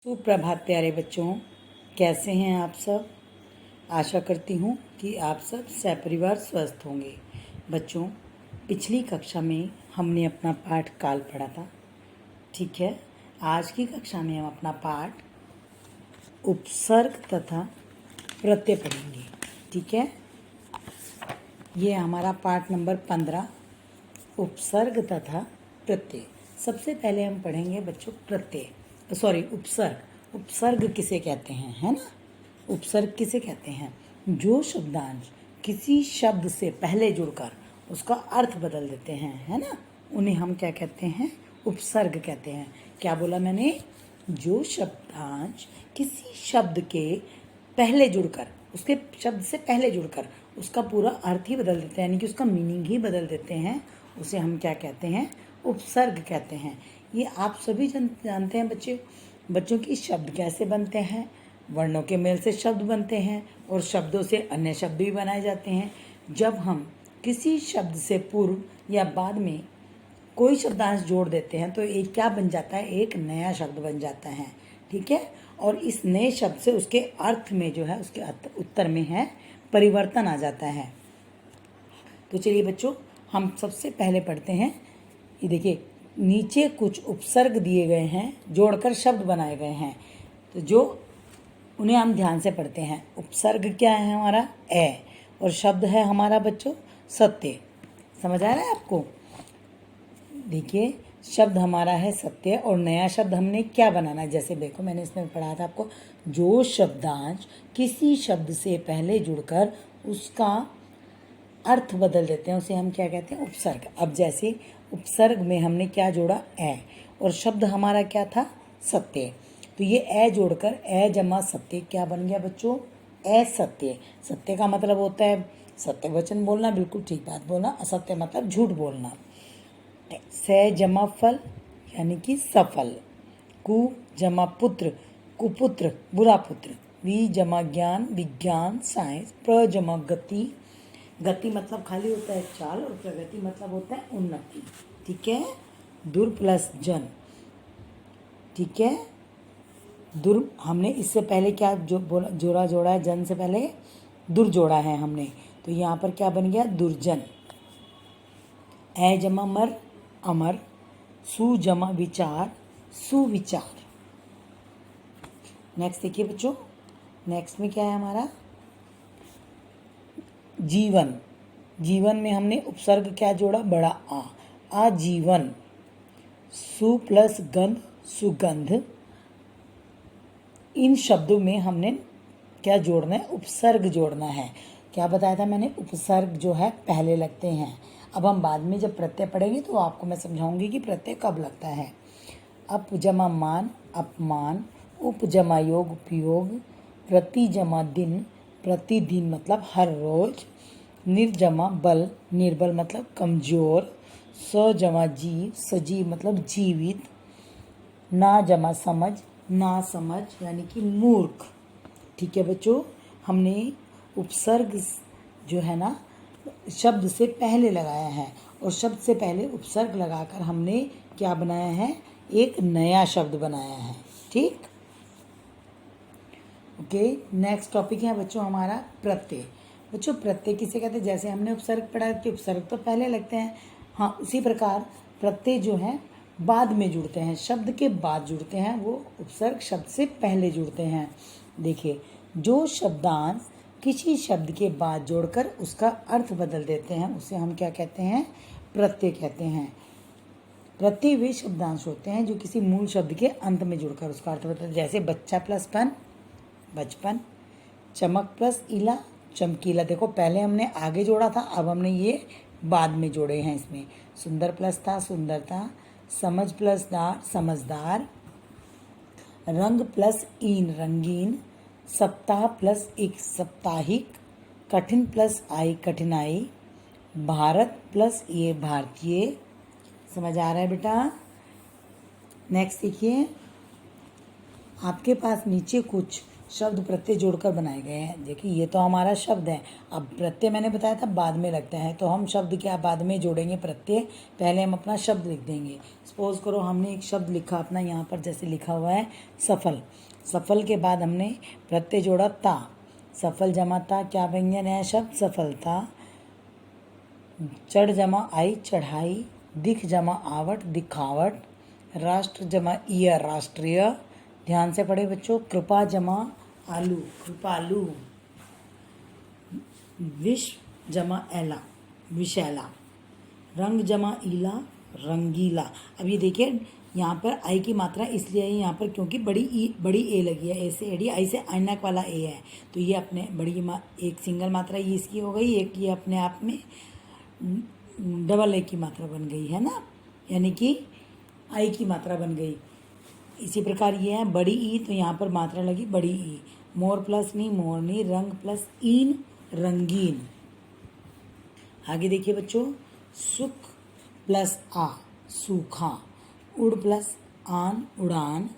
सुप्रभात प्यारे बच्चों, कैसे हैं आप सब। आशा करती हूँ कि आप सब सपरिवार स्वस्थ होंगे। बच्चों, पिछली कक्षा में हमने अपना पाठ काल पढ़ा था, ठीक है। आज की कक्षा में हम अपना पाठ उपसर्ग तथा प्रत्यय पढ़ेंगे, ठीक है। ये हमारा पाठ नंबर 15, उपसर्ग तथा प्रत्यय। सबसे पहले हम पढ़ेंगे बच्चों उपसर्ग। उपसर्ग किसे कहते हैं, है ना। उपसर्ग किसे कहते हैं? जो शब्दांश किसी शब्द से पहले जुड़कर उसका अर्थ बदल देते हैं, है ना, उन्हें हम क्या कहते हैं? उपसर्ग कहते हैं। क्या बोला मैंने? जो शब्दांश किसी शब्द के पहले जुड़कर, उसके शब्द से पहले जुड़कर उसका पूरा अर्थ ही बदल देते हैं, यानी कि उसका मीनिंग ही बदल देते हैं, उसे हम क्या कहते हैं? उपसर्ग कहते हैं। ये आप सभी जानते हैं बच्चों की शब्द कैसे बनते हैं। वर्णों के मेल से शब्द बनते हैं और शब्दों से अन्य शब्द भी बनाए जाते हैं। जब हम किसी शब्द से पूर्व या बाद में कोई शब्दांश जोड़ देते हैं तो एक क्या बन जाता है? एक नया शब्द बन जाता है, ठीक है। और इस नए शब्द से उसके अर्थ में जो है, उसके उत्तर में है परिवर्तन आ जाता है। तो चलिए बच्चों, हम सबसे पहले पढ़ते हैं। ये देखिए, नीचे कुछ उपसर्ग दिए गए हैं, जोड़कर शब्द बनाए गए हैं, तो जो उन्हें हम ध्यान से पढ़ते हैं। उपसर्ग क्या है हमारा? ए, और शब्द है हमारा बच्चों सत्य। समझ आ रहा है आपको? देखिए, शब्द हमारा है सत्य और नया शब्द हमने क्या बनाना है। जैसे देखो, मैंने इसमें पढ़ा था आपको, जो शब्दांश किसी शब्द से पहले जुड़कर उसका अर्थ बदल देते हैं उसे हम क्या कहते हैं? उपसर्ग। अब जैसे उपसर्ग में हमने क्या जोड़ा? ए, और शब्द हमारा क्या था? सत्य। तो ये ए जोड़कर ए जमा सत्य क्या बन गया बच्चों? ए सत्य। सत्य का मतलब होता है सत्य वचन बोलना, बिल्कुल ठीक बात बोलना। असत्य मतलब झूठ बोलना। से जमा फल यानी कि सफल। कु जमा पुत्र, कुपुत्र बुरा पुत्र। वि जमा ज्ञान, विज्ञान साइंस। प्र जमा गति, गति मतलब खाली होता है चाल, और प्रगति मतलब होता है उन्नति, ठीक है। दुर प्लस जन, ठीक है। दुर हमने इससे पहले क्या जोड़ा है? जन से पहले दुर जोड़ा है हमने, तो यहाँ पर क्या बन गया? दुर्जन। ए जमा मर, अमर। सु जमा विचार, सुविचार। नेक्स्ट देखिए बच्चों, नेक्स्ट में क्या है हमारा? जीवन। जीवन में हमने उपसर्ग क्या जोड़ा? बड़ा आ, आजीवन। सु प्लस गंध, सुगंध। इन शब्दों में हमने क्या जोड़ना है? उपसर्ग जोड़ना है। क्या बताया था मैंने? उपसर्ग जो है पहले लगते हैं। अब हम बाद में जब प्रत्यय पढ़ेंगे तो आपको मैं समझाऊंगी कि प्रत्यय कब लगता है। अप जमा मान, अपमान। उप जमा योग, उपयोग। प्रति जमा दिन, प्रतिदिन मतलब हर रोज। निर्जमा बल, निर्बल मतलब कमजोर। स जमा जीव, सजीव मतलब जीवित। ना जमा समझ, ना समझ यानी कि मूर्ख, ठीक है बच्चों। हमने उपसर्ग जो है ना शब्द से पहले लगाया है, और शब्द से पहले उपसर्ग लगाकर हमने क्या बनाया है? एक नया शब्द बनाया है, ठीक। ओके, नेक्स्ट टॉपिक है बच्चों हमारा प्रत्यय। बच्चों, प्रत्यय किसे कहते हैं? जैसे हमने उपसर्ग पढ़ा कि उपसर्ग तो पहले लगते हैं, हाँ, उसी प्रकार प्रत्यय जो है बाद में जुड़ते हैं, शब्द के बाद जुड़ते हैं। वो उपसर्ग शब्द से पहले जुड़ते हैं। देखिए, जो शब्दांश किसी शब्द के बाद जोड़कर उसका अर्थ बदल देते हैं उसे हम क्या कहते हैं? प्रत्यय कहते हैं। प्रत्यय वे शब्दांश होते हैं जो किसी मूल शब्द के अंत में जुड़कर उसका अर्थ बदलते हैं। जैसे बच्चा प्लस पन, बचपन। चमक प्लस इला, चमकीला। देखो, पहले हमने आगे जोड़ा था, अब हमने ये बाद में जोड़े हैं इसमें। सुंदर प्लस था, सुंदरता। समझ प्लस दार, समझदार। रंग प्लस ईन, रंगीन। सप्ताह प्लस एक, साप्ताहिक। कठिन प्लस आई, कठिनाई। भारत प्लस ये, भारतीय। समझ आ रहा है बेटा? नेक्स्ट देखिए, आपके पास नीचे कुछ शब्द प्रत्यय जोड़कर बनाए गए हैं। देखिए ये तो हमारा शब्द है। अब प्रत्यय मैंने बताया था बाद में लगता है, तो हम शब्द क्या बाद में जोड़ेंगे प्रत्यय, पहले हम अपना शब्द लिख देंगे। सपोज करो हमने एक शब्द लिखा अपना, यहाँ पर जैसे लिखा हुआ है सफल। सफल के बाद हमने प्रत्यय जोड़ा ता। सफल जमा ता क्या बन गया नया शब्द सफलता। चढ़ जमा आई चढ़ाई। दिख जमा आवट दिखावट। राष्ट्र जमा ईयर राष्ट्रीय। ध्यान से पढ़े बच्चों। कृपा जमा आलू कृपालू। विश्व जमा एला विशैला। रंग जमा ईला रंगीला। अब ये देखिए यहाँ पर आई की मात्रा इसलिए है यहाँ पर क्योंकि बड़ी ए लगी है। ए से एडी, आई से ऐनक वाला ए है, तो ये अपने एक सिंगल मात्रा ये इसकी हो गई, एक ये अपने आप में डबल ए की मात्रा बन गई है ना, यानी कि आई की मात्रा बन गई। इसी प्रकार ये है बड़ी ई, तो यहाँ पर मात्रा लगी बड़ी ई। मोर प्लस नी मोरनी। रंग प्लस ईन रंगीन। आगे देखिए बच्चों। सुख प्लस आ सूखा। उड़ प्लस आन उड़ान।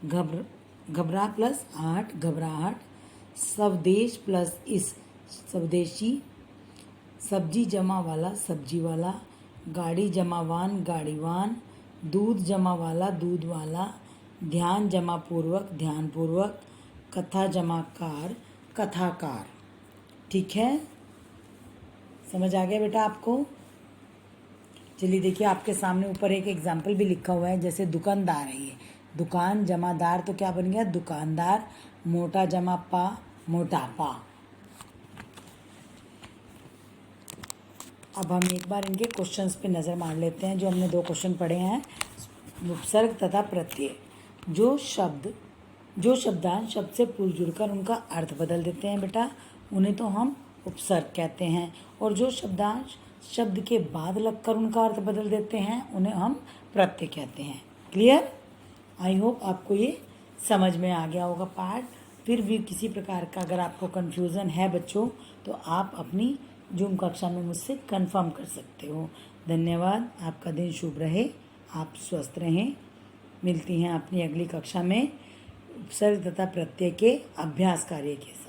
घबरा प्लस आहट घबराहट। स्वदेश प्लस इस स्वदेशी। सब्जी जमा वाला सब्जी वाला। गाड़ी जमा वान गाड़ीवान। दूध जमा वाला दूध वाला। ध्यान जमा पूर्वक ध्यान पूर्वक। कथा जमा कार कथाकार। ठीक है, समझ आ गया बेटा आपको। चलिए देखिए आपके सामने ऊपर एक एग्जाम्पल भी लिखा हुआ है, जैसे दुकानदार है ये। दुकान जमादार तो क्या बन गया दुकानदार। मोटा जमा पा मोटापा। अब हम एक बार इनके क्वेश्चंस पे नज़र मार लेते हैं, जो हमने 2 क्वेश्चन पढ़े हैं। उपसर्ग तथा प्रत्यय। जो शब्दांश शब्द से पूर्व जुड़कर उनका अर्थ बदल देते हैं बेटा, उन्हें तो हम उपसर्ग कहते हैं। और जो शब्दांश शब्द के बाद लगकर उनका अर्थ बदल देते हैं, उन्हें हम प्रत्यय कहते हैं। क्लियर? आई होप आपको ये समझ में आ गया होगा पार्ट। फिर भी किसी प्रकार का अगर आपको कन्फ्यूज़न है बच्चों, तो आप अपनी जूम कक्षा में मुझसे कंफर्म कर सकते हो। धन्यवाद। आपका दिन शुभ रहे, आप स्वस्थ रहें। मिलती हैं अपनी अगली कक्षा में उपसर्ग तथा प्रत्यय के अभ्यास कार्य के साथ।